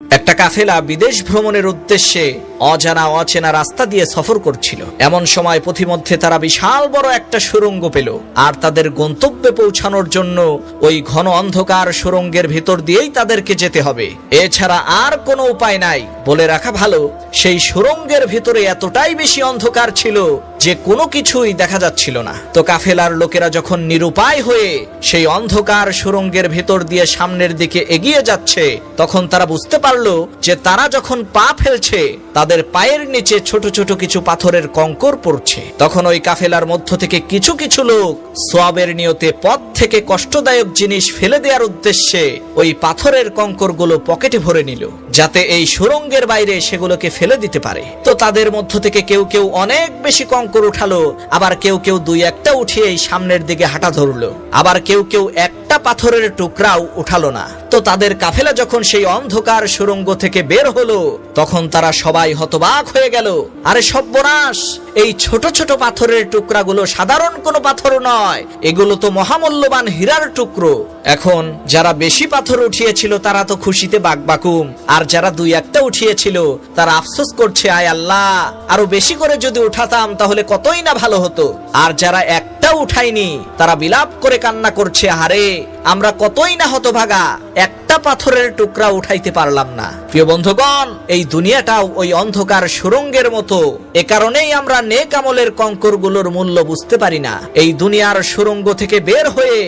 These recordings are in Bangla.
একটা কাফেলা বিদেশ ভ্রমণের উদ্দেশ্যে অজানা অচেনা রাস্তা দিয়ে সফর করছিল। এমন সময় পথিমধ্যে তারা বিশাল বড় একটা সুড়ঙ্গ পেল, আর তাদের গন্তব্যে পৌঁছানোর জন্য ওই ঘন অন্ধকার সুড়ঙ্গের ভিতর দিয়েই তাদেরকে যেতে হবে, এছাড়া আর কোনো উপায় নাই। বলে রাখা ভালো, সেই সুড়ঙ্গের ভিতরে এতটাই বেশি অন্ধকার ছিল যে কোনো কিছুই দেখা যাচ্ছিল না। তো কাফেলার লোকেরা যখন নিরুপায় হয়ে সেই অন্ধকার সুড়ঙ্গের ভিতর দিয়ে সামনের দিকে এগিয়ে যাচ্ছে, তখন তারা বুঝতে পারলো যে তারা যখন পা ফেলছে তাদের পায়ের নিচে ছোট ছোট কিছু পাথরের কঙ্কর পড়ছে। তখন ওই কাফেলার মধ্য থেকে কিছু কিছু লোক সওয়াবের নিয়তে পথ থেকে কষ্টদায়ক জিনিস ফেলে দেওয়ার উদ্দেশ্যে ওই পাথরের কঙ্করগুলো পকেটে ভরে নিল, যাতে এই সুড়ঙ্গের বাইরে সেগুলোকে ফেলে দিতে পারে। তো তাদের মধ্য থেকে কেউ কেউ অনেক বেশি কঙ্কর উঠালো, আবার কেউ কেউ দুই একটা উঠিয়ে এই সামনের দিকে হাঁটা ধরলো, আবার কেউ কেউ একটা পাথরের টুকরাও উঠালো না। তো তাদের কাফেলা যখন সেই অন্ধকার সুড়ঙ্গ থেকে বের হলো, তখন তারা সবাই হতবাক হয়ে গেল। আরে সর্বনাশ, এই ছোট ছোট পাথরের টুকরাগুলো সাধারণ কোনো পাথর নয়, এগুলো তো মহামূল্যবান হীরার টুকরো। এখন যারা বেশি পাথর উঠিয়েছিল তারা তো খুশিতে বাকবাকুম, আর যারা দুই একটা উঠিয়েছিল তারা আফসোস করছে, আয় আল্লাহ, আরো বেশি করে যদি উঠাতাম তাহলে কতই না ভালো হতো। আর যারা একটা উঠায়নি তারা বিলাপ করে কান্না করছে, হারে আমরা কতই না হতভাগা, একটা পাথরের টুকরা উঠাইতে পারলাম না। প্রিয় বন্ধুগণ, এই দুনিয়াটাও ওই অন্ধকার সুড়ঙ্গের মতো। এ কারণেই আমরা নেক আমলের কঙ্করগুলোর মূল্য বুঝতে পারি না। এই দুনিয়ার সুড়ঙ্গ থেকে বের হয়ে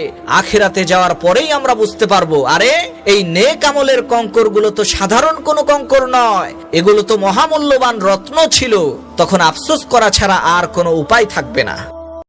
আখিরাতে যাওয়ার পরেই আমরা বুঝতে পারবো, আরে এই নেক আমলের কঙ্করগুলো তো সাধারণ কোনো কঙ্কর নয়, এগুলো তো মহামূল্যবান রত্ন ছিল। তখন আফসোস করা ছাড়া আর কোনো উপায় থাকবে না।